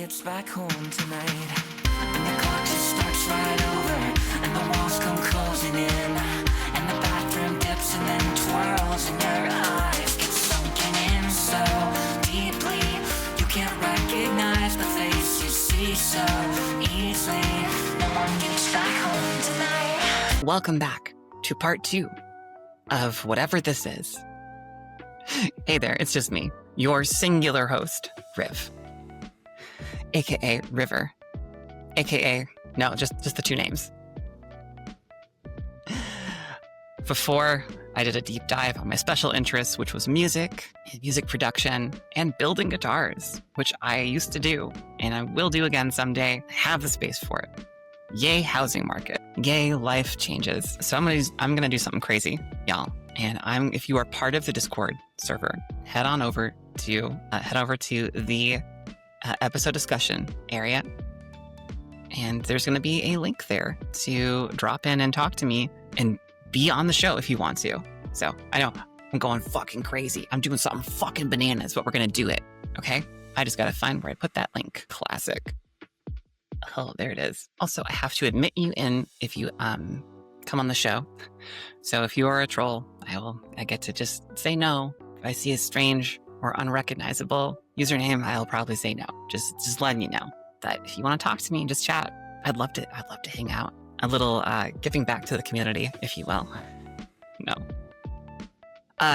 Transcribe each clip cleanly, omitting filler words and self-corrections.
gets back home tonight. And the clock just starts right over, and the walls come closing in, and the bathroom dips and then twirls, and your eyes get sunken in so deeply you can't recognize the face you see so easily. No one gets back home tonight. Welcome back to part 2 of whatever this is. Hey there, it's just me, your singular host, Riv, aka River, aka, no, just the 2 names. Before, I did a deep dive on my special interests, which was music, and music production, and building guitars, which I used to do, and I will do again someday. I have the space for it. Yay, housing market. Yay, life changes. So I'm gonna do something crazy, y'all. And if you are part of the Discord server, head over to the episode discussion area, and there's going to be a link there to drop in and talk to me and be on the show if you want to. So I know I'm going fucking crazy. I'm doing something fucking bananas, but we're going to do it. Okay. I just got to find where I put that link. Classic. Oh, there it is. Also, I have to admit you in if you come on the show. So if you are a troll, I get to just say no. If I see a strange or unrecognizable username, I'll probably say no. Just letting you know that if you want to talk to me and just chat, I'd love to hang out. A little giving back to the community, if you will. No.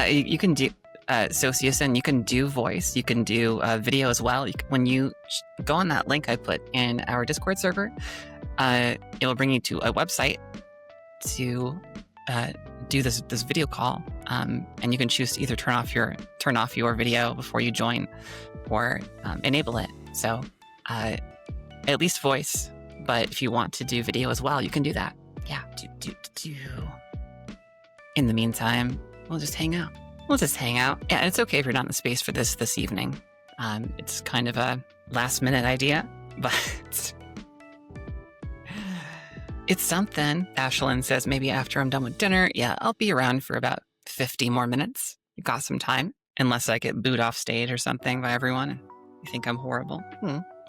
You can do Sociuson, you can do voice, you can do video as well. When you go on that link I put in our Discord server, it will bring you to a website to do this video call, and you can choose to either turn off your video before you join, or enable it. So at least voice, but if you want to do video as well, you can do that. Yeah. In the meantime, we'll just hang out. Yeah, it's okay if you're not in the space for this evening. It's kind of a last minute idea, but it's something. Ashlyn says, maybe after I'm done with dinner. Yeah, I'll be around for about 50 more minutes. You got some time, unless I get booed off stage or something by everyone and you think I'm horrible.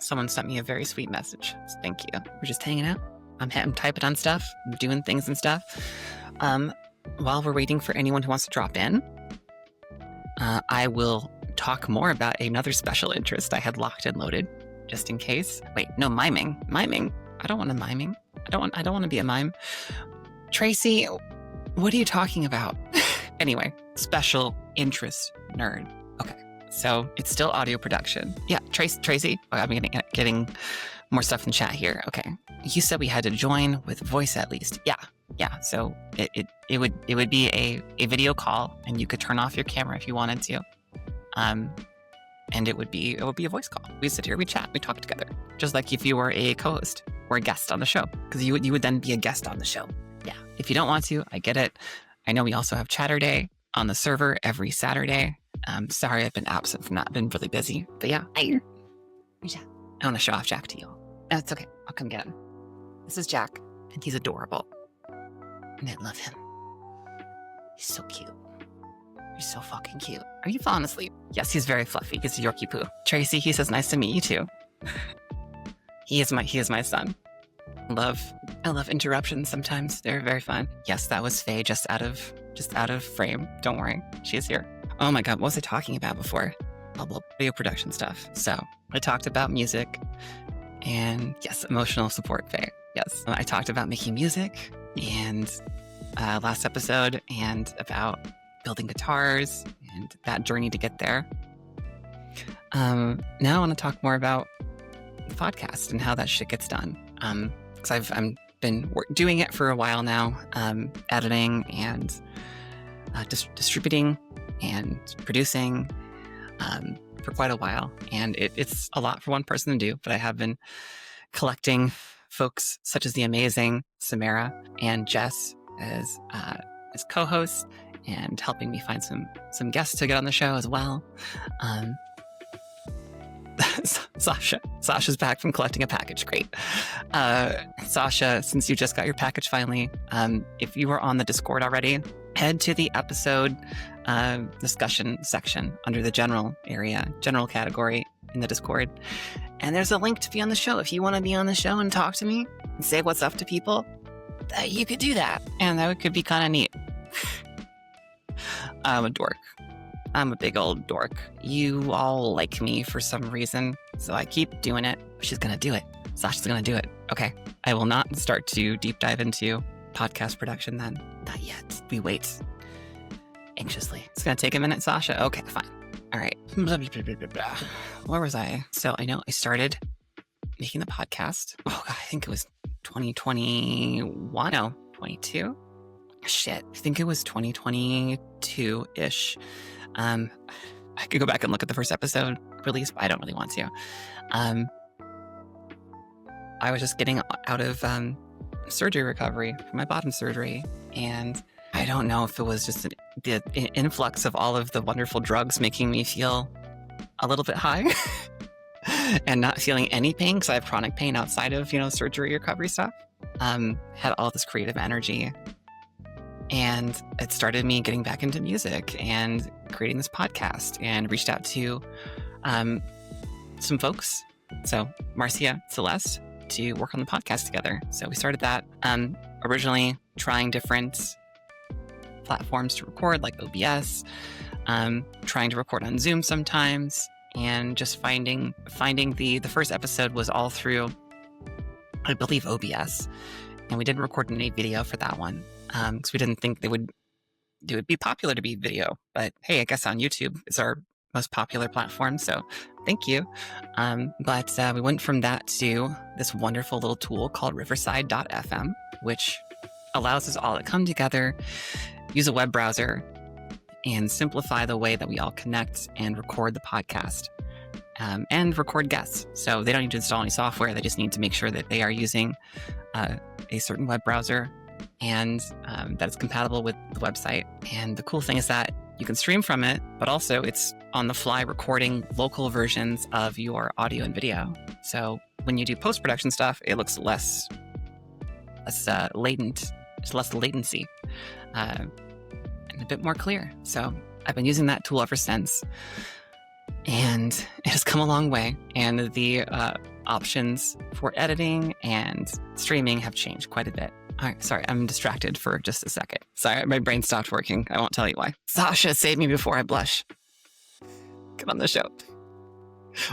Someone sent me a very sweet message. So thank you. We're just hanging out. I'm typing on stuff, I'm doing things and stuff. While we're waiting for anyone who wants to drop in, I will talk more about another special interest I had locked and loaded, just in case. Wait, no, miming. I don't want to miming. I don't want to be a mime. Tracy, what are you talking about? Anyway, special interest nerd. Okay, so it's still audio production. Yeah, Tracy. I'm getting more stuff in chat here. Okay, you said we had to join with voice at least. Yeah. So it would be a video call, and you could turn off your camera if you wanted to. And it would be a voice call. We sit here, we chat, we talk together, just like if you were a co-host or a guest on the show, because you would then be a guest on the show. Yeah. If you don't want to, I get it. I know we also have Chatter Day on the server every Saturday. Sorry, I've been absent from that. I've been really busy, but yeah. I want to show off Jack to you. No, it's okay. I'll come get him. This is Jack, and he's adorable. And I love him. He's so cute. He's so fucking cute. Are you falling asleep? Yes, he's very fluffy. He's a Yorkie poo. Tracy, he says, nice to meet you too. He is my son. I love interruptions sometimes. They're very fun. Yes, that was Faye just out of frame. Don't worry. She is here. Oh my God, what was I talking about before? Video production stuff. So I talked about music and yes, emotional support, Faye. Yes, I talked about making music and last episode, and about building guitars and that journey to get there. Now I want to talk more about the podcast and how that shit gets done. Because I've been doing it for a while now, editing and distributing and producing for quite a while. And it's a lot for one person to do, but I have been collecting folks such as the amazing Samara and Jess as co-hosts, and helping me find some guests to get on the show as well. Sasha's back from collecting a package. Great. Sasha, since you just got your package finally, if you were on the Discord already, head to the episode discussion section under the general category, in the Discord. And there's a link to be on the show. If you want to be on the show and talk to me and say what's up to people, you could do that. And that could be kind of neat. I'm a dork. I'm a big old dork. You all like me for some reason, so I keep doing it. She's going to do it. Sasha's going to do it. Okay. I will not start to deep dive into podcast production then. Not yet. We wait anxiously. It's going to take a minute, Sasha. Okay, fine. All right. Where was I? So I know I started making the podcast. Oh, God, I think it was 2021. No, 22. Shit. I think it was 2022-ish. I could go back and look at the first episode release, but I don't really want to. I was just getting out of surgery recovery from my bottom surgery, and I don't know if it was just the influx of all of the wonderful drugs making me feel a little bit high and not feeling any pain because I have chronic pain outside of, surgery recovery stuff. Had all this creative energy, and it started me getting back into music and creating this podcast, and reached out to some folks. So Marcia, Celeste, to work on the podcast together. So we started that, originally trying different platforms to record, like OBS, trying to record on Zoom sometimes, and just finding the first episode was all through, I believe, OBS, and we didn't record any video for that one because we didn't think it would be popular to be video. But hey, I guess on YouTube is our most popular platform, so thank you. But we went from that to this wonderful little tool called Riverside.fm, which allows us all to come together, use a web browser, and simplify the way that we all connect and record the podcast, and record guests. So they don't need to install any software. They just need to make sure that they are using a certain web browser, and that it's compatible with the website. And the cool thing is that you can stream from it, but also it's on the fly recording local versions of your audio and video. So when you do post-production stuff, it looks less latent. There's less latency, and a bit more clear. So I've been using that tool ever since, and it has come a long way. And the options for editing and streaming have changed quite a bit. All right, sorry, I'm distracted for just a second. Sorry, my brain stopped working. I won't tell you why. Sasha, save me before I blush. Get on the show.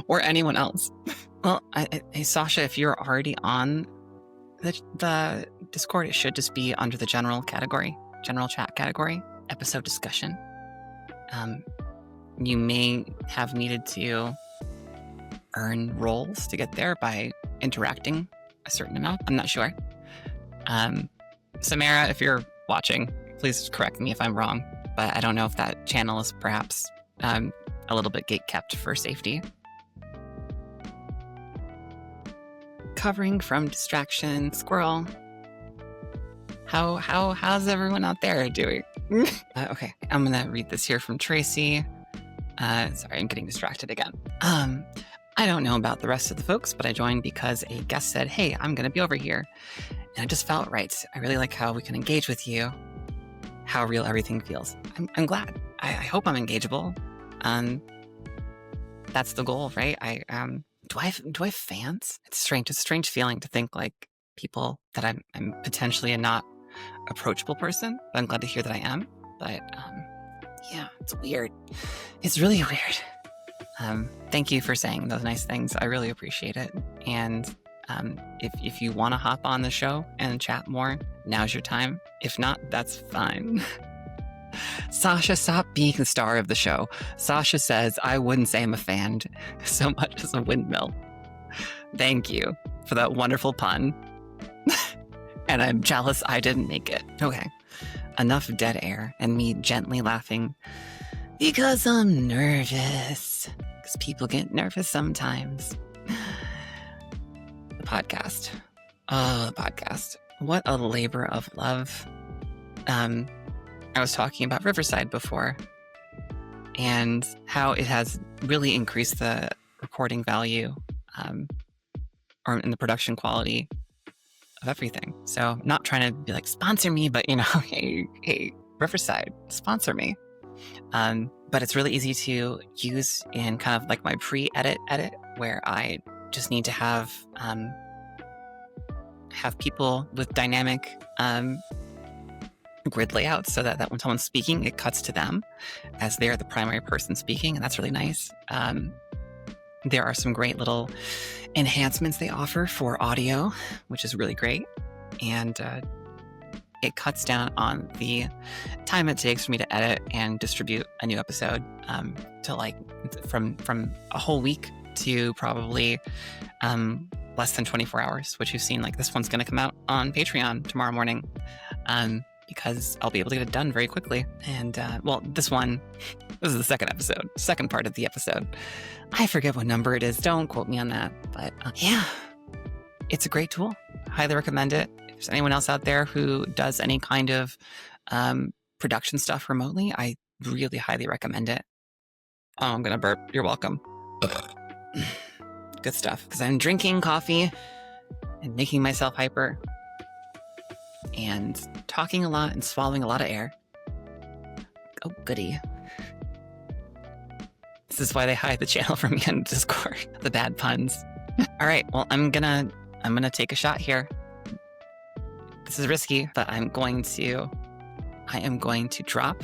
Or anyone else. Well, hey, Sasha, if you're already on the Discord, it should just be under the general chat category, episode discussion. You may have needed to earn roles to get there by interacting a certain amount. I'm not sure. Samara, if you're watching, please correct me if I'm wrong, but I don't know if that channel is perhaps a little bit gatekept for safety. Recovering from distraction, squirrel. How's everyone out there doing? Okay, I'm gonna read this here from Tracy. Sorry, I'm getting distracted again. I don't know about the rest of the folks, but I joined because a guest said, hey, I'm gonna be over here. And it just felt right. I really like how we can engage with you, how real everything feels. I'm glad. I hope I'm engageable. That's the goal, right? Do I have fans? It's strange. It's a strange feeling to think like people that I'm potentially a not approachable person, but I'm glad to hear that I am. But yeah, it's weird. It's really weird. Thank you for saying those nice things. I really appreciate it. And if you want to hop on the show and chat more, now's your time. If not, that's fine. Sasha, stop being the star of the show. Sasha says, I wouldn't say I'm a fan so much as a windmill. Thank you for that wonderful pun. And I'm jealous I didn't make it. Okay, enough dead air and me gently laughing because I'm nervous. Because people get nervous sometimes. The podcast. Oh, the podcast. What a labor of love. I was talking about Riverside before and how it has really increased the recording value or in the production quality of everything. So not trying to be like, sponsor me, but hey, Riverside, sponsor me. but it's really easy to use in kind of like my pre-edit edit, where I just need to have people with dynamic grid layouts, so that when someone's speaking, it cuts to them as they're the primary person speaking, and that's really nice. There are some great little enhancements they offer for audio, which is really great, and it cuts down on the time it takes for me to edit and distribute a new episode, to like from a whole week to probably less than 24 hours, which you've seen. Like, this one's going to come out on Patreon tomorrow morning, because I'll be able to get it done very quickly. And well, this is the second part of the episode. I forget what number it is. Don't quote me on that. But yeah, it's a great tool. Highly recommend it. If there's anyone else out there who does any kind of production stuff remotely, I really highly recommend it. Oh, I'm going to burp. You're welcome. Good stuff. Because I'm drinking coffee and making myself hyper and talking a lot and swallowing a lot of air. Oh, goody. This is why they hide the channel from me on Discord. The bad puns. All right. Well, I'm gonna take a shot here. This is risky, but I am going to drop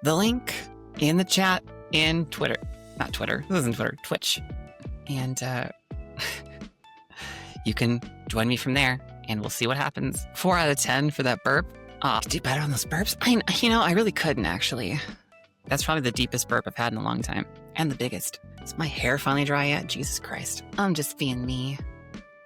the link in the chat in Twitter. Not Twitter. This isn't Twitter. Twitch. And you can join me from there, and we'll see what happens. 4 out of 10 for that burp. Oh, do better on those burps. I really couldn't, actually. That's probably the deepest burp I've had in a long time. And the biggest. Is my hair finally dry yet? Jesus Christ. I'm just being me.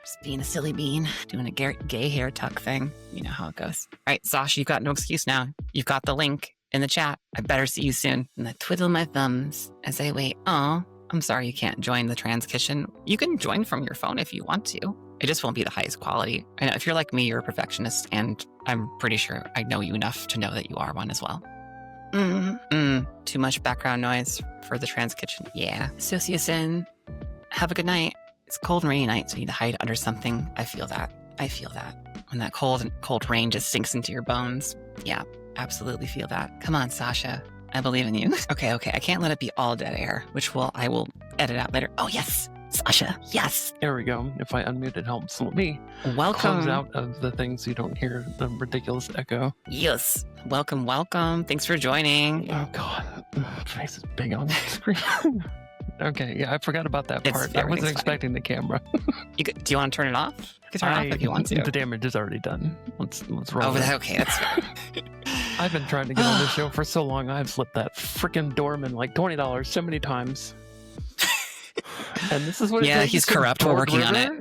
Just being a silly bean. Doing a gay hair tuck thing. You know how it goes. All right, Sasha, you've got no excuse now. You've got the link in the chat. I better see you soon. And I twiddle my thumbs as I wait. Oh, I'm sorry you can't join the transcription. You can join from your phone if you want to. It just won't be the highest quality. I know if you're like me, you're a perfectionist, and I'm pretty sure I know you enough to know that you are one as well. Too much background noise for the trans kitchen. Yeah. Association, have a good night. It's a cold and rainy night, so you need to hide under something. I feel that. When that cold rain just sinks into your bones. Yeah, absolutely feel that. Come on, Sasha. I believe in you. Okay. I can't let it be all dead air, which I will edit out later. Oh, yes. Sasha, yes. There we go. If I unmute, it helps. Let me welcome close out of the things so you don't hear the ridiculous echo. Yes. Welcome. Thanks for joining. Oh, God. My face is big on the screen. Okay, yeah, I forgot about that part. I wasn't expecting the camera. Do you want to turn it off? You can turn it off if you want to. The damage is already done. Let's roll. Oh, okay, that's fair. I've been trying to get on this show for so long. I've slipped that freaking doorman like $20 so many times. And this is what it takes. He's corrupt. We're working on it.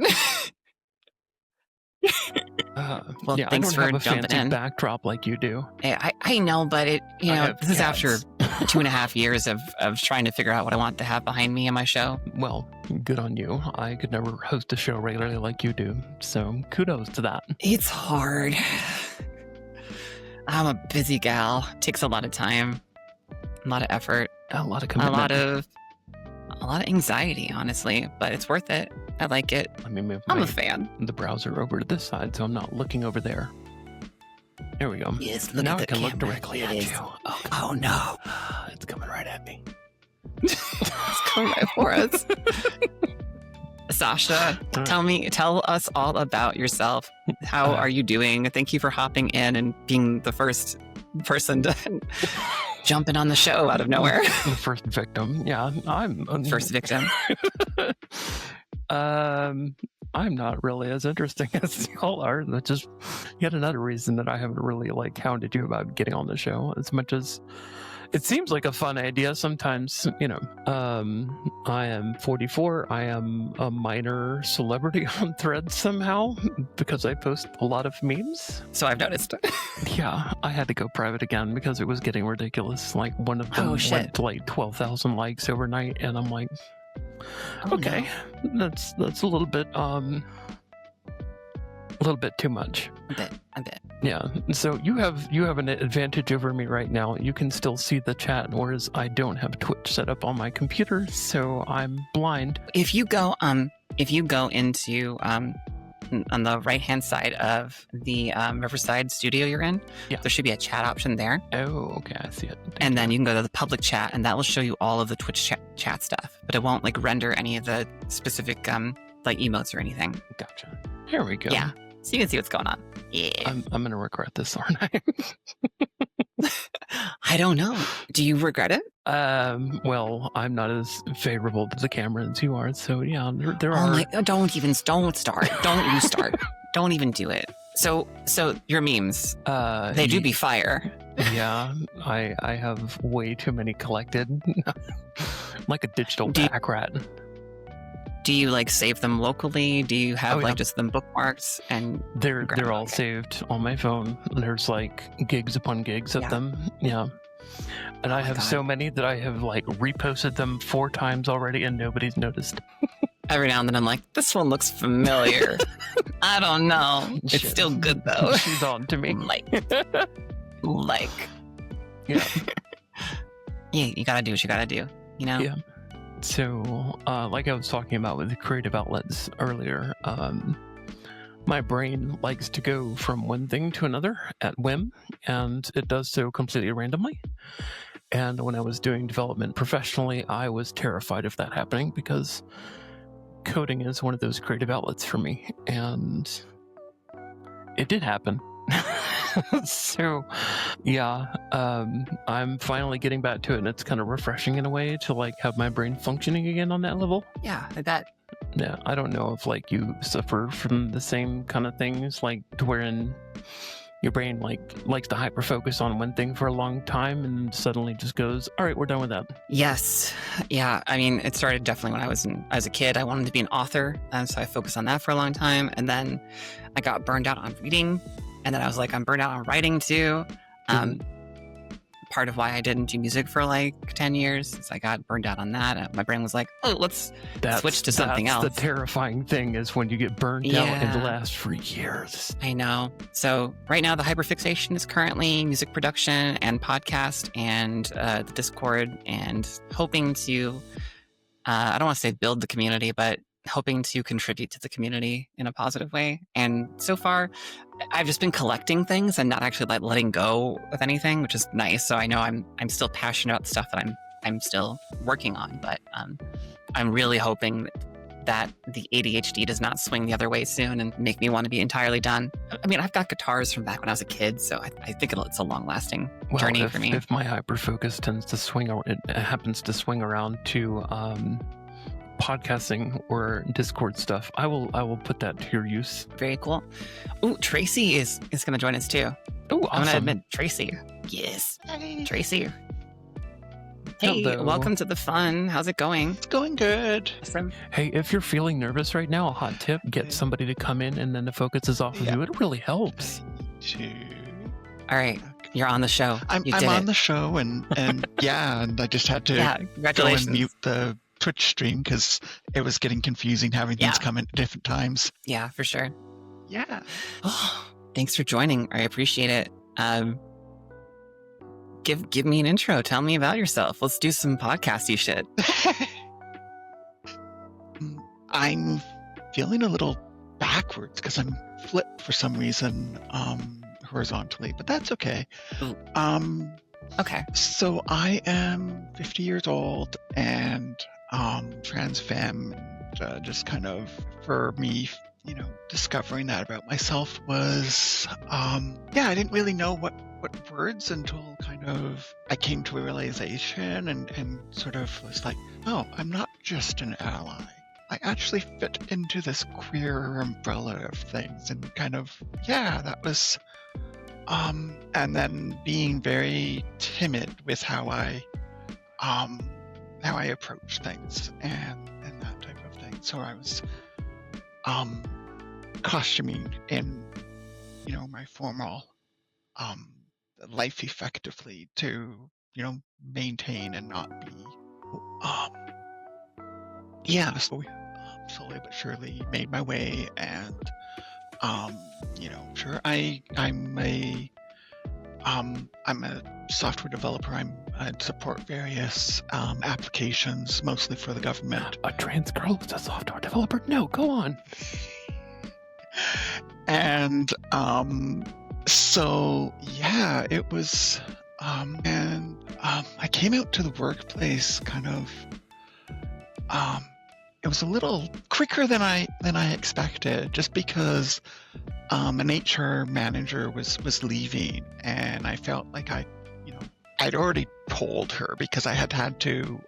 Well, yeah, thanks I don't for have a jumping fancy in. backdrop like you do. I know, but this is after 2.5 years of trying to figure out what I want to have behind me in my show. Well, good on you. I could never host a show regularly like you do, so kudos to that. It's hard. I'm a busy gal. It takes a lot of time, a lot of effort, A lot of commitment. a lot of anxiety, honestly, but it's worth it. I like it. Let me move I'm a fan. the browser over to this side so I'm not looking over there. There we go. Yes, look now at I the can look camera. directly It at is. you. Oh no. It's coming right at me. It's coming right for us. Sasha, tell us all about yourself. How are you doing? Thank you for hopping in and being the first person to jump in on the show out of nowhere. The first victim. Yeah, I'm First victim. I'm not really as interesting as y'all are. That's just yet another reason that I haven't really hounded you about getting on the show as much as it seems like a fun idea sometimes. I am 44. I am a minor celebrity on Threads somehow because I post a lot of memes. So I've noticed. Yeah, I had to go private again because it was getting ridiculous. Like one of them went to like 12,000 likes overnight, and I'm like, okay, no. that's a little bit too much. A bit. Yeah. So you have an advantage over me right now. You can still see the chat, whereas I don't have Twitch set up on my computer, so I'm blind. If you go into on the right-hand side of the Riverside studio you're in. Yeah. There should be a chat option there. Oh, okay, I see it. And then you can go to the public chat, and that will show you all of the Twitch chat stuff, but it won't like render any of the specific like emotes or anything. Gotcha. Here we go. Yeah, so you can see what's going on. Yeah. I'm gonna regret this, aren't I? I don't know. Do you regret it? Well, I'm not as favorable to the camera as you are, so yeah, there Oh are. my! Don't start. Don't you start. Don't even do it. So your memes, they do be fire. Yeah, I have way too many collected. I'm like a digital Do you- pack rat. Do you like save them locally? Do you have Oh, yeah. like just them bookmarks and They're Grab all it. saved on my phone. There's like gigs upon gigs of Yeah. them. Yeah. And I my have God. so many that I have like reposted them 4 times already and nobody's noticed. every now and then I'm like, this one looks familiar. I don't know. It's Shit. still good though. She's on to me. like, Yeah. yeah, you gotta do what you gotta do. You know? Yeah. So, like I was talking about with the creative outlets earlier, my brain likes to go from one thing to another at whim, and it does so completely randomly. And when I was doing development professionally, I was terrified of that happening because coding is one of those creative outlets for me, and it did happen. So, yeah, I'm finally getting back to it, and it's kind of refreshing in a way to like have my brain functioning again on that level. Yeah, like that. Yeah, I don't know if like you suffer from the same kind of things, like to wherein your brain like likes to hyper focus on one thing for a long time and suddenly just goes, all right, we're done with that. Yes. Yeah. I mean, it started definitely when I was a kid. I wanted to be an author, and so I focused on that for a long time. And then I got burned out on reading, and then I was like, I'm burned out on writing too. Part of why I didn't do music for like 10 years is I got burned out on that. My brain was like, oh, let's switch to something that's else. The terrifying thing is when you get burned out and Yeah. it lasts for years. I know. So right now, the hyperfixation is currently music production and podcast and the Discord, and hoping to, I don't want to say build the community, but hoping to contribute to the community in a positive way. And so far, I've just been collecting things and not actually like letting go of anything, which is nice. So I know I'm still passionate about the stuff that I'm still working on, but I'm really hoping that the ADHD does not swing the other way soon and make me want to be entirely done. I mean, I've got guitars from back when I was a kid, so I think it's a long-lasting journey if, for me. If my hyperfocus tends to swing, it happens to swing around to podcasting or Discord stuff, I will put that to your use. Very cool. Ooh, Tracy is going to join us too. Oh, I'm going to awesome. admit, Tracy. Yes, Tracy. Hey, Hello. welcome to the fun. How's it going? It's going good. Awesome. Hey, if you're feeling nervous right now, a hot tip: get somebody to come in, and then the focus is off of Yeah. you. It really helps. All right, you're on the show. I'm You did on it. the show, and yeah, and I just had to Yeah, go congratulations. and mute the Twitch stream because it was getting confusing having things Yeah. come in at different times. Yeah, for sure. Yeah. Thanks for joining. I appreciate it. Give me an intro. Tell me about yourself. Let's do some podcasty shit. I'm feeling a little backwards because I'm flipped for some reason horizontally, but that's okay. Ooh. Okay. So I am 50 years old and trans femme, and just kind of for me, discovering that about myself was I didn't really know what words until kind of I came to a realization and sort of was like, oh, I'm not just an ally. I actually fit into this queer umbrella of things, and kind of that was and then being very timid with how I approach things and that type of thing. So I was costuming in my formal life effectively to maintain and not be so slowly but surely made my way, and sure, I'm a software developer. I support various applications, mostly for the government. A trans girl who's a software developer? No, go on. And so yeah, it was and I came out to the workplace kind of it was a little quicker than I expected, just because an HR manager was leaving, and I felt like I'd already told her, because I had to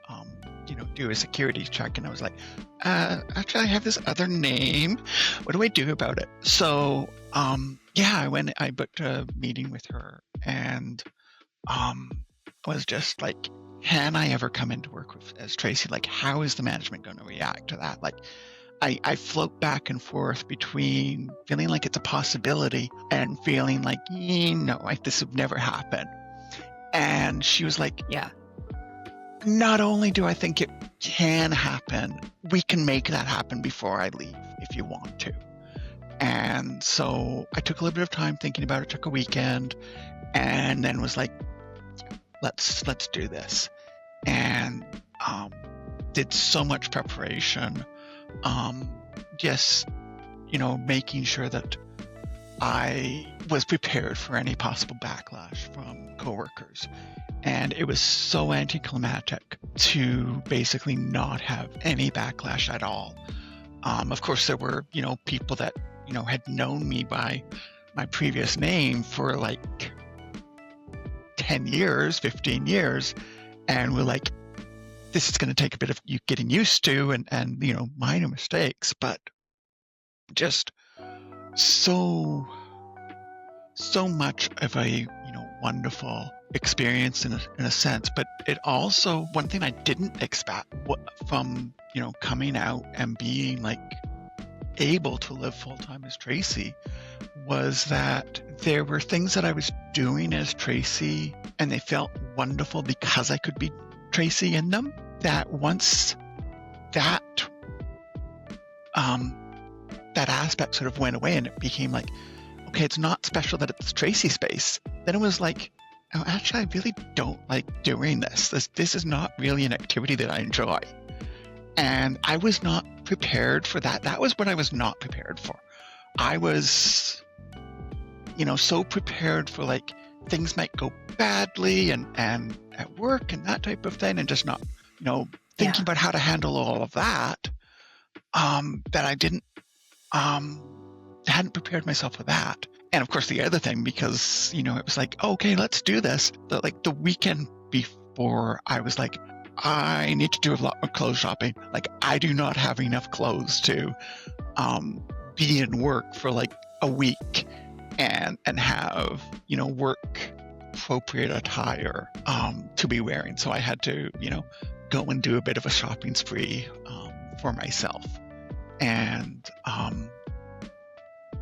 do a security check, and I was like, actually I have this other name. What do I do about it? So yeah, I booked a meeting with her, and was just like, can I ever come into work as Tracy? Like, how is the management going to react to that? Like, I float back and forth between feeling like it's a possibility and feeling like, no, this would never happen. And she was like, Yeah. not only do I think it can happen, we can make that happen before I leave if you want to. And so I took a little bit of time thinking about it, took a weekend, and then was like, let's do this. And did so much preparation, just making sure that I was prepared for any possible backlash from coworkers. And it was so anticlimactic to basically not have any backlash at all. Of course, there were people that had known me by my previous name for like 10 years, 15 years, and were like, this is going to take a bit of you getting used to, and minor mistakes, but just so much of a wonderful experience in a sense. But it also, one thing I didn't expect from coming out and being like able to live full-time as Tracy, was that there were things that I was doing as Tracy, and they felt wonderful because I could be Tracy in them. That once that that aspect sort of went away, and it became like, okay, it's not special that it's Tracy space. Then it was like, oh, actually, I really don't like doing this. This is not really an activity that I enjoy. And I was not prepared for that. That was what I was not prepared for. I was, so prepared for like things might go badly and at work and that type of thing, and just not, thinking about how to handle all of that, that I didn't, hadn't prepared myself for that. And of course, the other thing, because, it was like, okay, let's do this. Like the weekend before, I was like, I need to do a lot of clothes shopping. Like, I do not have enough clothes to be in work for like a week and have, work appropriate attire to be wearing. So I had to, go and do a bit of a shopping spree for myself. And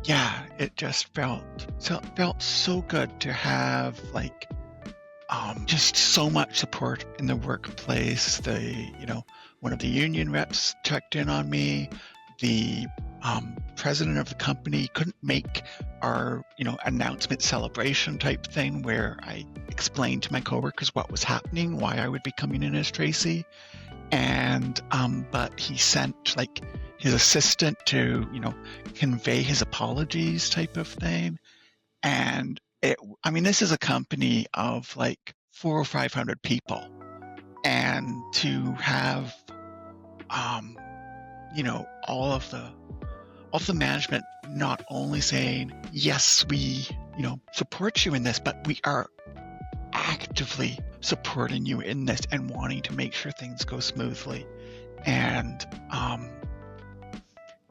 yeah, it just felt so good to have like just so much support in the workplace. One of the union reps checked in on me. The president of the company couldn't make our announcement celebration type thing where I explained to my coworkers what was happening, why I would be coming in as Tracy, and but he sent like his assistant to convey his apologies type of thing. And this is a company of like 400 or 500 people, and to have all of the management not only saying, yes, we support you in this, but we are actively supporting you in this and wanting to make sure things go smoothly. And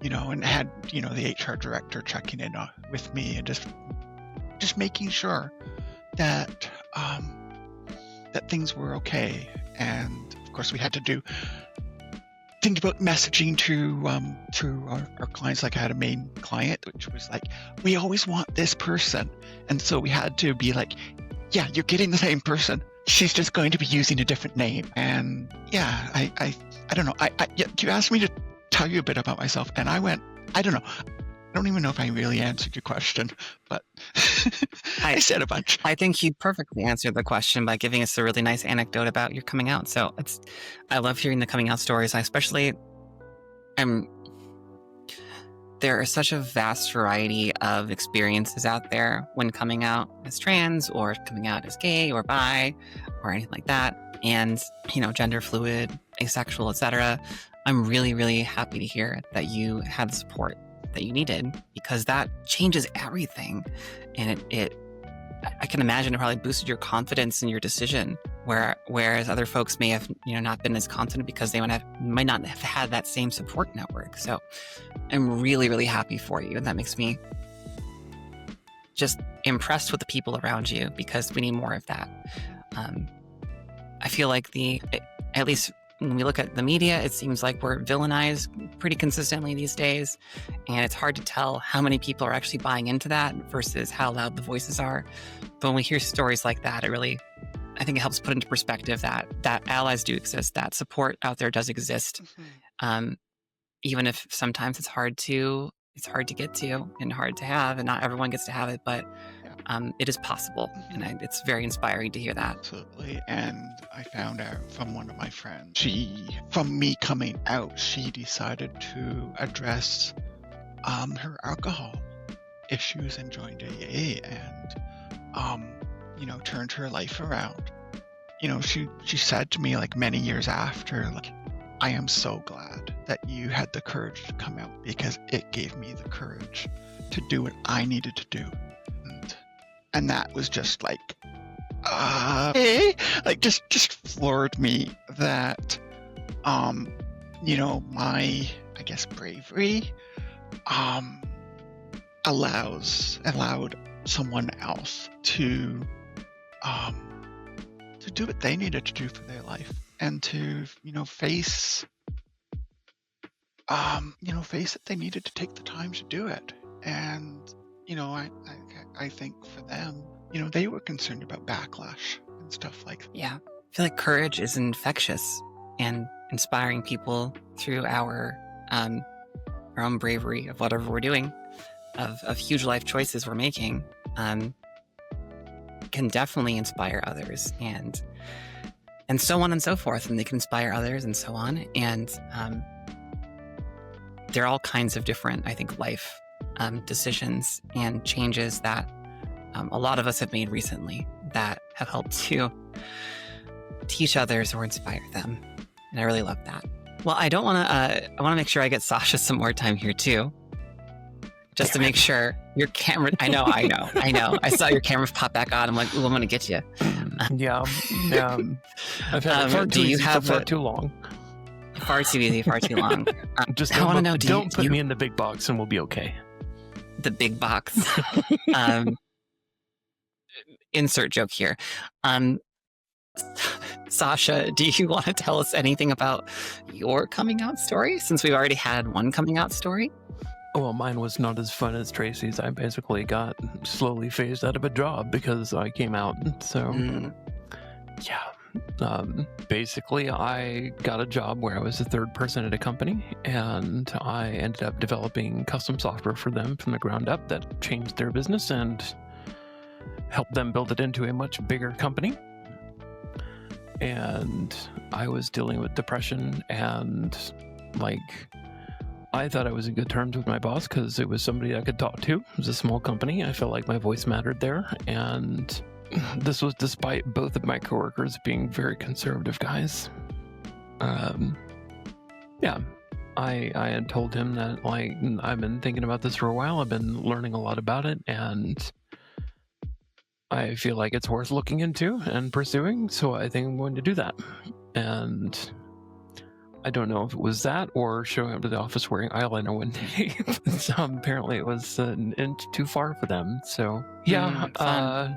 and had the HR director checking in with me and just making sure that that things were okay. And of course, we had to think about messaging to our clients. Like, I had a main client, which was like, we always want this person, and so we had to be like, yeah, you're getting the same person. She's just going to be using a different name. And yeah, I don't know. You asked me to tell you a bit about myself, and I went, I don't know. I don't even know if I really answered your question, but I said a bunch. I think you perfectly answered the question by giving us a really nice anecdote about your coming out. So I love hearing the coming out stories. There's there is such a vast variety of experiences out there when coming out as trans or coming out as gay or bi or anything like that. And, gender fluid, asexual, etc. I'm really, really happy to hear that you had the support that you needed, because that changes everything. And I can imagine it probably boosted your confidence in your decision, whereas other folks may have, not been as confident because they might not have had that same support network. So I'm really, really happy for you. And that makes me just impressed with the people around you, because we need more of that. I feel like at least when we look at the media, it seems like we're villainized pretty consistently these days. And it's hard to tell how many people are actually buying into that versus how loud the voices are. But when we hear stories like that, I think it helps put into perspective that allies do exist, that support out there does exist. Even if sometimes it's hard to get to and hard to have, and not everyone gets to have it, but it is possible. And it's very inspiring to hear that. Absolutely. And I found out from one of my friends, from me coming out, she decided to address her alcohol issues and joined AA and, turned her life around. She said to me, like, many years after, like, I am so glad that you had the courage to come out, because it gave me the courage to do what I needed to do. And that was just like, just floored me that, my, I guess, bravery, allowed someone else to do what they needed to do for their life, and to, face that they needed to take the time to do it. And, I think for them, they were concerned about backlash and stuff like that. Yeah. I feel like courage is infectious, and inspiring people through our own bravery of whatever we're doing, of huge life choices we're making, can definitely inspire others, and so on and so forth. And they can inspire others and so on. And there are all kinds of different, I think, life decisions and changes that a lot of us have made recently that have helped to teach others or inspire them. And I really love that. Well, I want to make sure I get Sasha some more time here too, just to make sure your camera. I know. I saw your camera pop back on. I'm like, ooh, I'm going to get you. Yeah. I've had it far too easy for far too long. Far too easy, far too long. Just I want to know. Don't put me in the big box, and we'll be okay. The big box. Insert joke here. Sasha, do you want to tell us anything about your coming out story, since we've already had one coming out story? Well, mine was not as fun as Tracy's. I basically got slowly phased out of a job because I came out. So, basically, I got a job where I was the third person at a company, and I ended up developing custom software for them from the ground up that changed their business and helped them build it into a much bigger company. And I was dealing with depression, and I thought I was in good terms with my boss because it was somebody I could talk to. It was a small company. I felt like my voice mattered there. And this was despite both of my coworkers being very conservative guys. I had told him that, I've been thinking about this for a while. I've been learning a lot about it, and I feel like it's worth looking into and pursuing. So I think I'm going to do that. And I don't know if it was that or showing up to the office wearing eyeliner one day. So apparently it was an inch too far for them. So it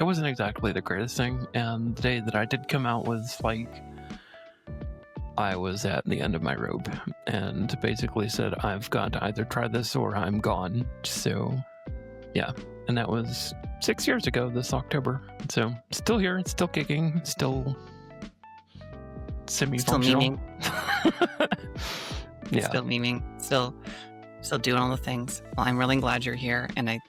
wasn't exactly the greatest thing. And the day that I did come out was I was at the end of my rope and basically said, I've got to either try this or I'm gone. So yeah. And that was 6 years ago this October. So still here, still kicking, still semi-functional. Yeah. Still memeing, still doing all the things. Well, I'm really glad you're here, and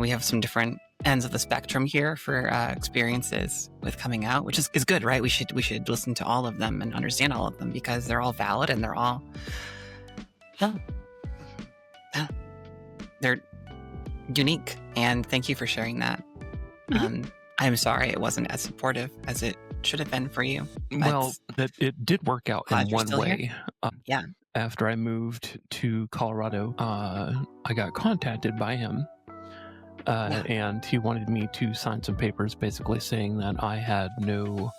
we have some different ends of the spectrum here for experiences with coming out, which is good, right? We should listen to all of them and understand all of them because they're all valid and they're all they're unique, and thank you for sharing that. I'm sorry it wasn't as supportive as it should have been for you. Well, that it did work out glad in you're one still here. way. Yeah. After I moved to Colorado, I got contacted by him, and he wanted me to sign some papers basically saying that I had no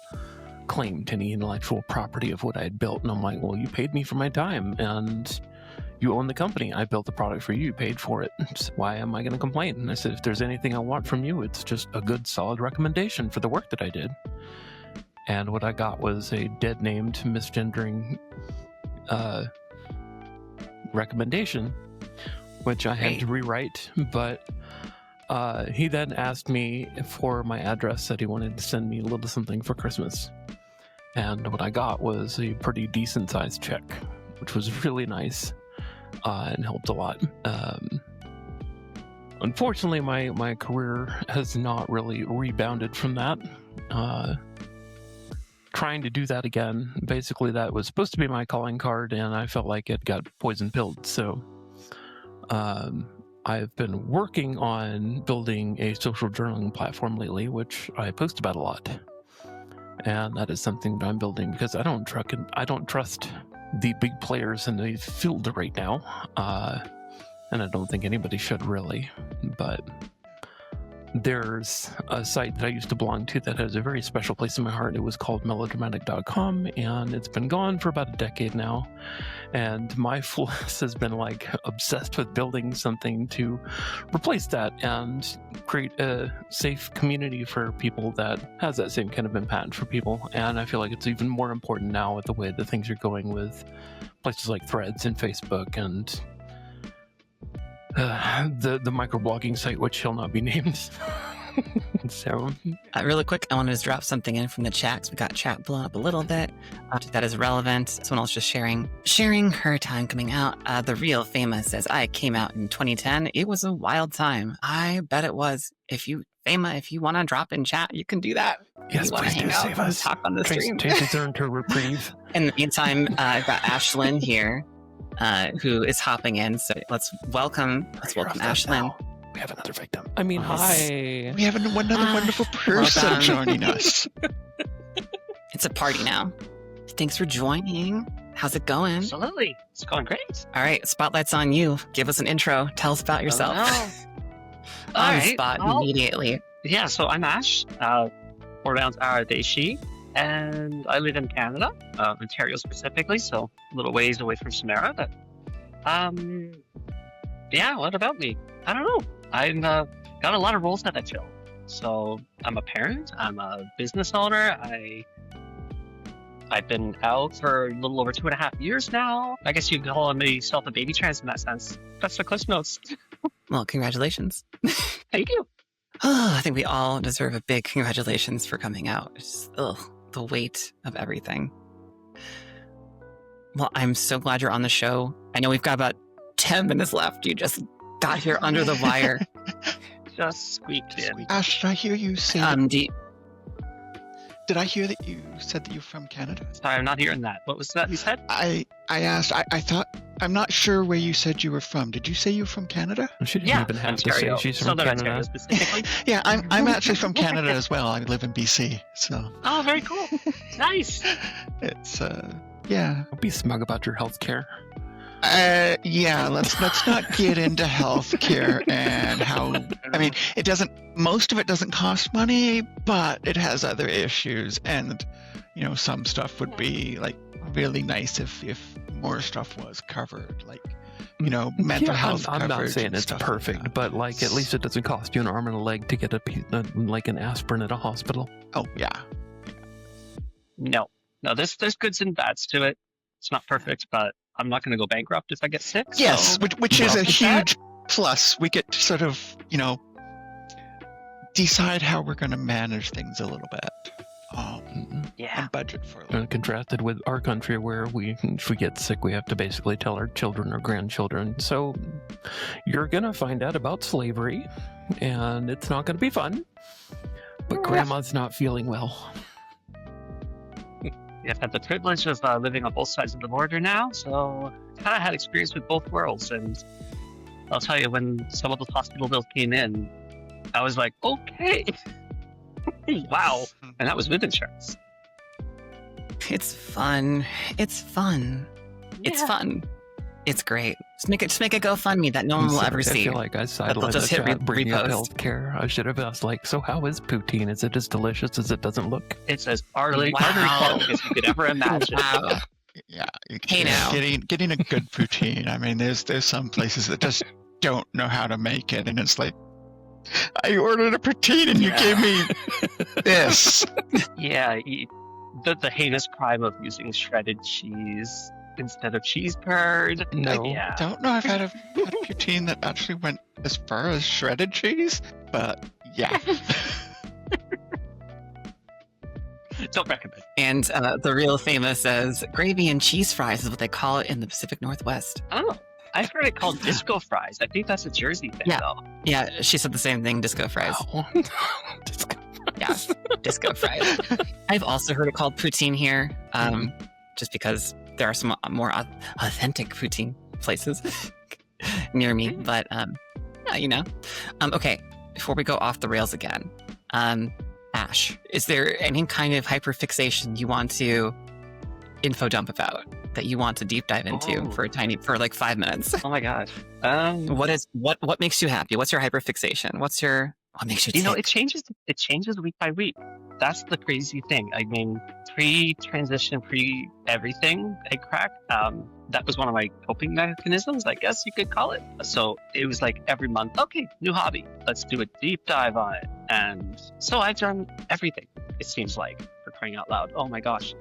claim to any intellectual property of what I had built. And I'm like, well, you paid me for my time, and you own the company. I built the product for you. You paid for it. So why am I going to complain? And I said, if there's anything I want from you, it's just a good, solid recommendation for the work that I did. And what I got was a dead-named, misgendering recommendation, which I had to rewrite. But he then asked me for my address, said he wanted to send me a little something for Christmas. And what I got was a pretty decent-sized check, which was really nice. And helped a lot. Unfortunately, my career has not really rebounded from that. Trying to do that again, basically that was supposed to be my calling card, and I felt like it got poison pilled. So I've been working on building a social journaling platform lately, which I post about a lot. And that is something that I'm building because I don't trust the big players in the field right now, and I don't think anybody should really. But there's a site that I used to belong to that has a very special place in my heart. It was called melodramatic.com, and it's been gone for about a decade now. And my FLS has been like obsessed with building something to replace that and create a safe community for people that has that same kind of impact for people. And I feel like it's even more important now with the way that things are going with places like Threads and Facebook and the microblogging site, which shall not be named. So really quick, I wanted to drop something in from the chat because we got chat blown up a little bit. That is relevant. Someone else just sharing her time coming out. The Real Famous says, I came out in 2010. It was a wild time. I bet it was. If you want to drop in chat, you can do that. Yes, please do save us. Talk on the stream. Chances earned her reprieve. In the meantime, I've got Ashlyn here, who is hopping in. So let's welcome Ashlyn. We have another victim. I mean, hi. We have another wonderful person joining us. It's a party now. Thanks for joining. How's it going? Absolutely. It's going great. All right, spotlight's on you. Give us an intro. Tell us about yourself. On the spot immediately. Yeah, so I'm Ash, pronouns are they, she, and I live in Canada, Ontario specifically, so a little ways away from Samara. But, yeah, what about me? I don't know. I've got a lot of roles that I fill. So I'm a parent, I'm a business owner, I've been out for a little over 2.5 years now. I guess you could call myself a baby trans in that sense. That's the Cliff Notes. Well, congratulations. Thank you. I think we all deserve a big congratulations for coming out. It's just, the weight of everything. Well, I'm so glad you're on the show. I know we've got about 10 minutes left. You just got here under the wire. Just squeaked in. Ash, did I hear you say did I hear that you said that you're from Canada? Sorry, I'm not hearing that. What was that you said? I asked, I thought, I'm not sure where you said you were from. Did you say you're from Canada? She didn't even have Ontario. to say she's from Southern Canada. Ontario specifically. Yeah, I'm actually from Canada as well. I live in BC, so. Oh, very cool. Nice. It's, yeah. Don't be smug about your health care. Yeah, let's not get into healthcare and how, I mean, most of it doesn't cost money, but it has other issues, and, some stuff would be, like, really nice if more stuff was covered, like, mental health coverage. I'm not saying it's perfect, like but, like, at least it doesn't cost you an arm and a leg to get an aspirin at a hospital. Oh, yeah. No, there's goods and bads to it. It's not perfect, but I'm not going to go bankrupt if I get sick. Yes, so which is a huge plus. We get to sort of, decide how we're going to manage things a little bit. And budget for it. Contrasted with our country, where if we get sick, we have to basically tell our children or grandchildren. So you're going to find out about slavery, and it's not going to be fun. But grandma's not feeling well. I've had the privilege of living on both sides of the border now, so kind of had experience with both worlds, and I'll tell you, when some of those hospital bills came in, I was like, okay, wow, and that was with insurance. It's fun. It's fun. It's Yeah. fun. It's great. Just make a GoFundMe that no one will ever I see. feel like I sidelined just the hit chat bringing up repost. healthcare. I should have asked, like, so how is poutine? Is it as delicious as it doesn't look? It's as artery Wow. quality as you could ever imagine. Wow. Yeah, Hey, now. getting a good poutine. I mean, there's some places that just don't know how to make it, and it's like, I ordered a poutine and you gave me this. Yeah, the heinous crime of using shredded cheese instead of cheese curd. No. Yeah. I don't know if I've had a poutine that actually went as far as shredded cheese, but yeah. Don't recommend. And the real famous says gravy and cheese fries is what they call it in the Pacific Northwest. Oh, I've heard it called disco fries. I think that's a Jersey thing, Yeah. though. Yeah, she said the same thing, disco fries. Oh. Yeah, disco fries. I've also heard it called poutine here, just because there are some more authentic poutine places near me. But yeah, you know. Okay, before we go off the rails again, Ash, is there any kind of hyperfixation you want to info dump about that you want to deep dive into Oh. for like 5 minutes? Oh my gosh. What makes you happy? What's your hyperfixation? What makes you You know, tick? it changes week by week. That's the crazy thing. I mean, pre-transition, pre-everything I cracked, that was one of my coping mechanisms, I guess you could call it. So it was like every month, okay, new hobby. Let's do a deep dive on it. And so I've done everything, it seems like, for crying out loud. Oh my gosh.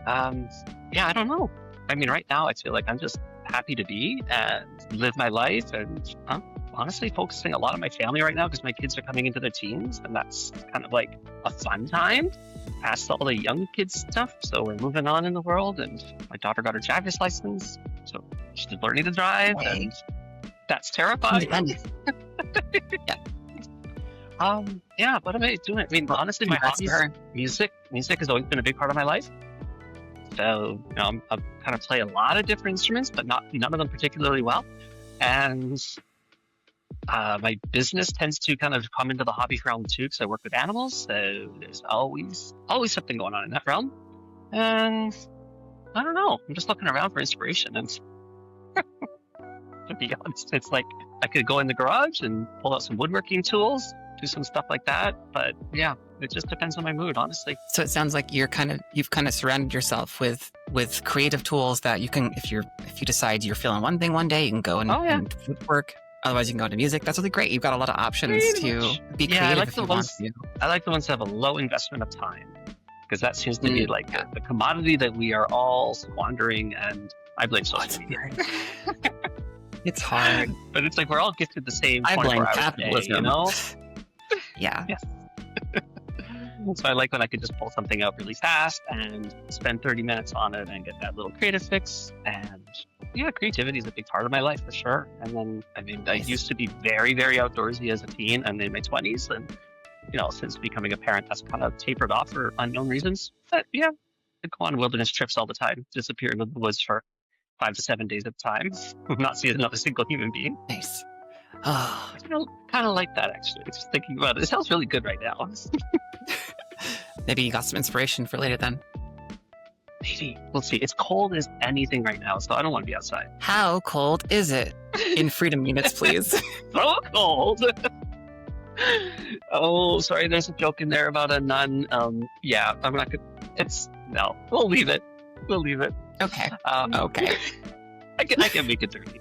Yeah, I don't know. I mean, right now I feel like I'm just happy to be and live my life, and honestly focusing a lot on my family right now because my kids are coming into their teens, and that's kind of like a fun time past all the young kids stuff. So we're moving on in the world, and my daughter got her driver's license, so she's learning to drive, and that's terrifying. Yeah, what am I doing? I mean, honestly, my Congrats to hobbies, her. music has always been a big part of my life. So, you know, I kind of play a lot of different instruments, but none of them particularly well. And my business tends to kind of come into the hobby realm too, because I work with animals. So there's always something going on in that realm. And I don't know. I'm just looking around for inspiration. And to be honest, it's like I could go in the garage and pull out some woodworking tools, do some stuff like that. But yeah, it just depends on my mood, honestly. So it sounds like you've kind of surrounded yourself with creative tools that you can, if you decide you're feeling one thing one day, you can go and, Oh, yeah. and woodwork. Otherwise, you can go into music. That's really great. You've got a lot of options Pretty to much. be Yeah, I creative like if the you want ones- to. I like the ones that have a low investment of time, because that seems to be like the commodity that we are all squandering, and I blame social media. It's hard. But it's like we're all gifted the same I 24 blame hours a day, capitalism. you know? Yeah. So I like when I could just pull something out really fast and spend 30 minutes on it and get that little creative fix. And yeah, creativity is a big part of my life for sure. And then, I mean, I Nice. used to be very, very outdoorsy as a teen and in my 20s. And, you know, since becoming a parent, that's kind of tapered off for unknown reasons. But yeah, I go on wilderness trips all the time, disappear into the woods for 5 to 7 days at a time, not see another single human being. Nice. Oh, I kind of like that, actually. Just thinking about it. It sounds really good right now. maybe you got some inspiration for later then. Maybe. We'll see. It's cold as anything right now, so I don't want to be outside. How cold is it? In freedom units, please. So cold! Oh, sorry, there's a joke in there about a nun. Yeah, I'm not gonna... No, we'll leave it. We'll leave it. Okay. Oh. Okay. I can make it dirty.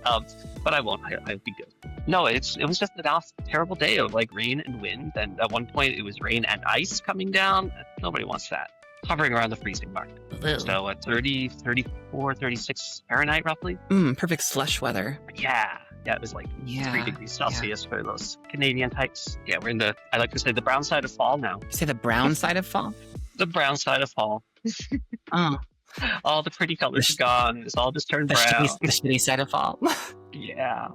But I won't. I'll be good. No, it was just a terrible day of like rain and wind, and at one point it was rain and ice coming down. Nobody wants that. Hovering around the freezing mark. So at 30, 34, 36 Fahrenheit roughly. Perfect slush weather. Yeah, it was like 3 degrees Celsius for those Canadian types. Yeah, we're in I like to say, the brown side of fall now. You say the brown side of fall? The brown side of fall. Oh, All the pretty colors are gone. It's all just turned the brown. shitty side of fall. Yeah.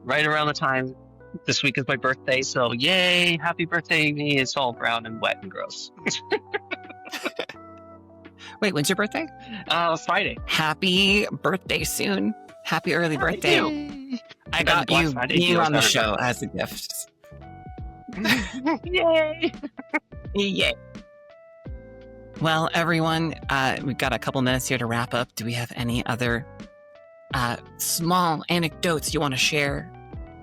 Right around the time this week is my birthday, so yay, happy birthday me. It's all brown and wet and gross. Wait, when's your birthday? Friday. Happy birthday soon. Happy early birthday. you. I Then got Black you Friday being deals on the are- show as a gift. Yay! Yay. Well, everyone, we've got a couple minutes here to wrap up. Do we have any other small anecdotes you want to share?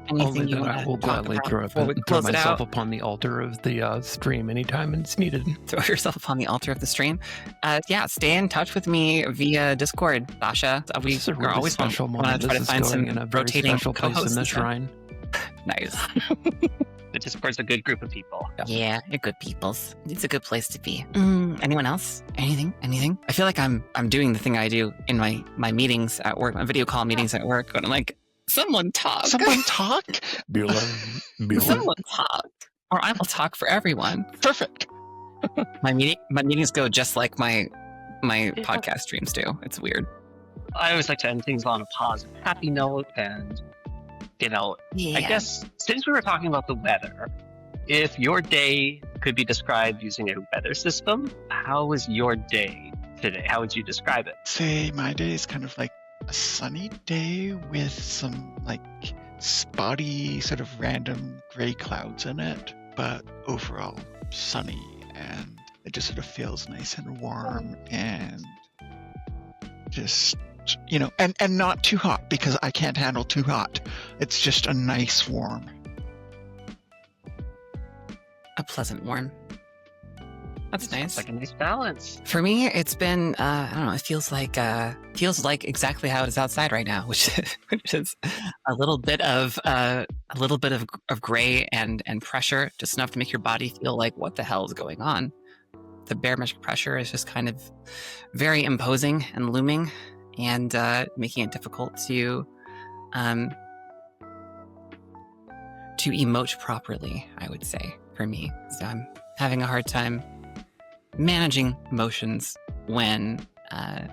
Anything Only you that want I to will talk gladly about throw before we close it myself out? upon the altar of the stream anytime it's needed. Throw yourself upon the altar of the stream. Yeah, stay in touch with me via Discord, Sasha. We This is a are really always special want moment. to try This to is find going some in a very rotating special place co-hosts in and this stuff. shrine. Nice. The Discord's a good group of people. Yeah, you're good peoples. It's a good place to be. Anyone else? Anything? I feel like I'm doing the thing I do in my meetings at work, my video call meetings at work, when I'm like, someone talk. Someone talk? Bueller, Bueller. Someone talk. Or I will talk for everyone. Perfect. My meetings go just like my podcast streams do. It's weird. I always like to end things on a positive, happy note, and Yeah. I guess since we were talking about the weather, if your day could be described using a weather system, how was your day today? How would you describe it? Say my day is kind of like a sunny day with some like spotty sort of random gray clouds in it, but overall sunny, and it just sort of feels nice and warm and just, you know, and not too hot because I can't handle too hot. It's just a nice warm. A pleasant warm. That's Sounds nice. like a nice balance. For me, it's been I don't know. It feels like exactly how it is outside right now, which is a little bit of gray and pressure, just enough to make your body feel like what the hell is going on. The barometric pressure is just kind of very imposing and looming, and making it difficult to emote properly, I would say, for me. So I'm having a hard time managing emotions when I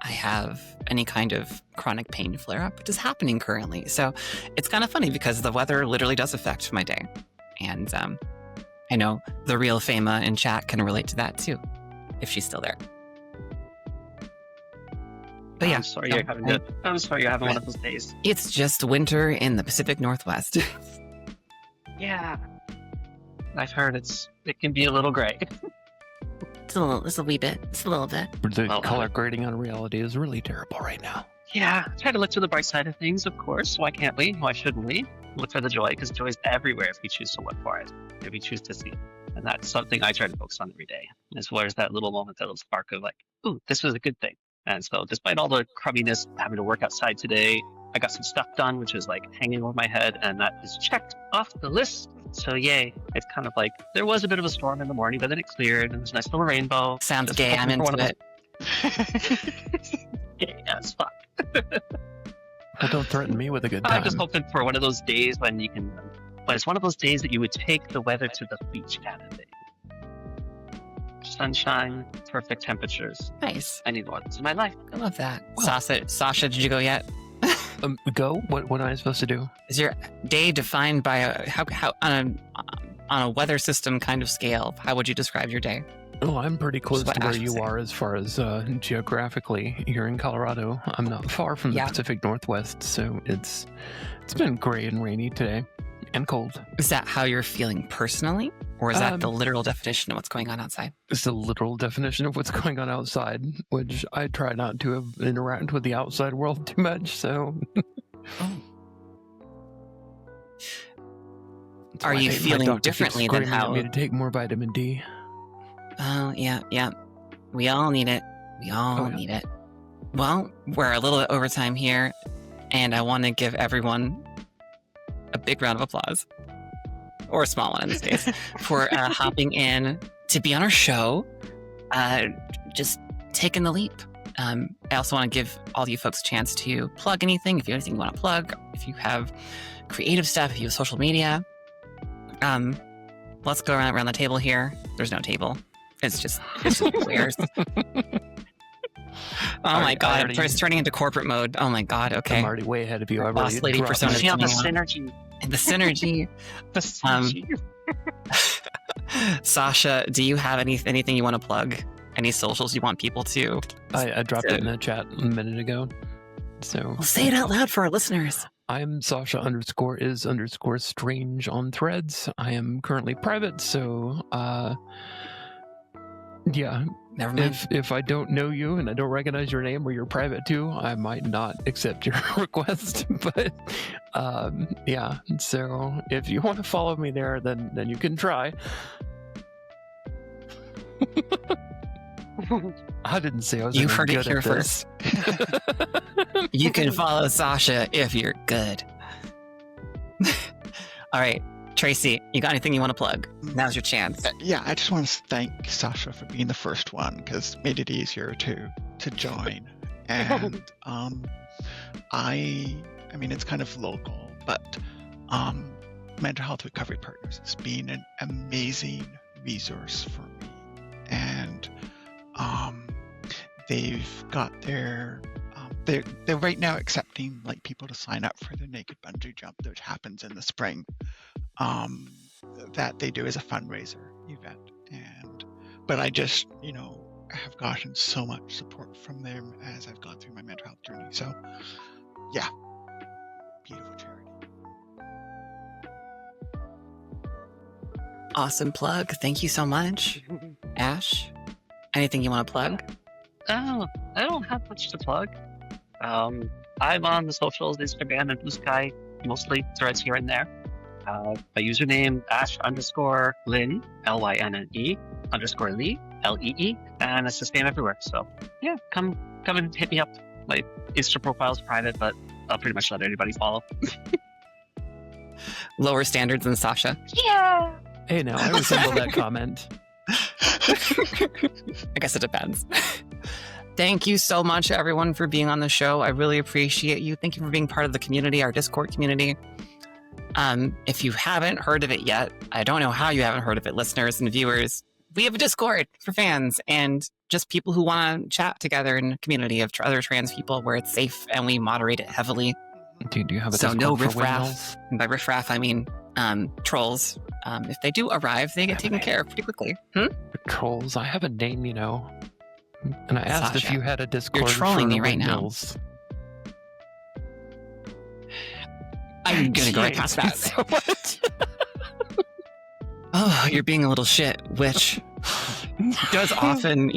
have any kind of chronic pain flare up, which is happening currently. So it's kind of funny because the weather literally does affect my day. And I know the real Fama in chat can relate to that too, if she's still there. But yeah, I'm sorry you're having one of those days. it's just winter in the Pacific Northwest. Yeah. I've heard it can be a little gray. It's a wee bit. It's a little bit. The Well, color grading on reality is really terrible right now. Yeah, try to look to the bright side of things, of course. Why can't we? Why shouldn't we? Look for the joy, because joy is everywhere if we choose to look for it, if we choose to see it. And that's something I try to focus on every day. As well as that little moment, that little spark of like, ooh, this was a good thing. And so despite all the crubbiness, having to work outside today, I got some stuff done, which is like hanging over my head, and that is checked off the list. So yay. It's kind of like, there was a bit of a storm in the morning, but then it cleared, and there's a nice little rainbow. Sounds Just gay. hoping I'm for one into of it. Gay as fuck. Well, don't threaten me with a good time. I'm just hoping for one of those days when you can, but it's one of those days that you would take the weather to the beach kind of thing. Sunshine, perfect temperatures. Nice. I need more of this in my life. I love that. Well- Sasha, did you go yet? Go? What am I supposed to do? Is your day defined by how on a weather system kind of scale? How would you describe your day? Oh, I'm pretty close what to where Ash was you saying. are as far as geographically here in Colorado. I'm not far from the Yeah. Pacific Northwest, so it's been gray and rainy today and cold. Is that how you're feeling personally, or is that the Um, literal definition of what's going on outside? It's the literal definition of what's going on outside, which I try not to interact with the outside world too much. So, That's Are why you my feeling doctor keeps differently than screaming at how- me to take more vitamin D? Oh, yeah. We all need it. We all Oh, yeah. need it. Well, we're a little bit over time here, and I want to give everyone a big round of applause, or a small one in this case, for hopping in to be on our show, just taking the leap. I also want to give all you folks a chance to plug anything. If you have anything you want to plug, if you have creative stuff, if you have social media, let's go around the table here. There's no table. It's just squares. Oh my god, it's turning into corporate mode. Oh my god, okay. I'm already way ahead of you. I've Boss already lady dropped persona my- Feel the coming out. synergy. And the synergy. The synergy. Sasha, do you have anything you want to plug? Any socials you want people to? I dropped it in the chat a minute ago. So Well, say it out loud for our listeners. I'm Sasha_is_strange on Threads. I am currently private, so yeah. Never mind. If I don't know you and I don't recognize your name or you're private too, I might not accept your request. But yeah. So if you want to follow me there, then you can try. I didn't say I was You any heard it good here at this. You can follow Sasha if you're good. All right, Tracy, you got anything you want to plug? Now's your chance. Yeah, I just want to thank Sasha for being the first one because it made it easier to join. And I mean it's kind of local, but Mental Health Recovery Partners has been an amazing resource for me, and they've got their they're right now accepting like people to sign up for their naked bungee jump, which happens in the spring. That they do as a fundraiser event, but I just have gotten so much support from them as I've gone through my mental health journey. So yeah, beautiful charity. Awesome plug. Thank you so much. Ash, anything you want to plug? Oh, I don't have much to plug. I'm on the socials, Instagram and Blue Sky, mostly Threads here and there. My username, Ash_Lynn, LYNNE, _Lee, LEE, and it's the same everywhere. So yeah, come and hit me up. My Insta profile is private, but I'll pretty much let anybody follow. Lower standards than Sasha. Yeah. Hey, now I resemble that comment. I guess it depends. Thank you so much, everyone, for being on the show. I really appreciate you. Thank you for being part of the community, our Discord community. If you haven't heard of it yet, I don't know how you haven't heard of it, listeners and viewers. We have a Discord for fans and just people who want to chat together in a community of other trans people where it's safe and we moderate it heavily. Dude, do you have a So Discord no for riffraff. windmills? And by riffraff, I mean trolls. If they do arrive, they get taken care of pretty quickly. Trolls. I have a name, And I asked if Sasha, you had a Discord trolling for me right now. windmills. I'm gonna go right past that. So much. Oh, you're being a little shit, which does often,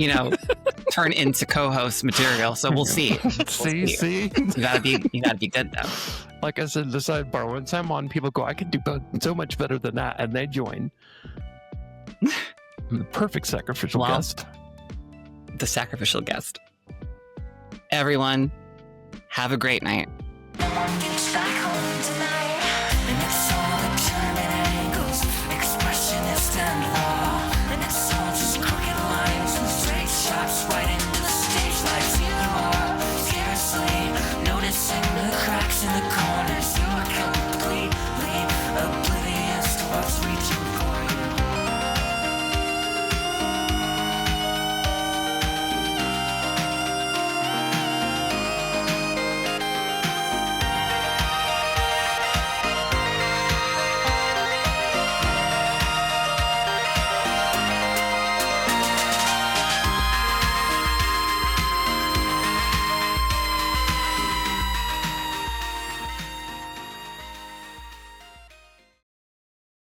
turn into co-host material. So we'll see. See. You gotta be good though. Like I said, the sidebar. Once I'm on, people go, "I can do so much better than that," and they join. I'm the perfect sacrificial Well, guest. The sacrificial guest. Everyone, have a great night.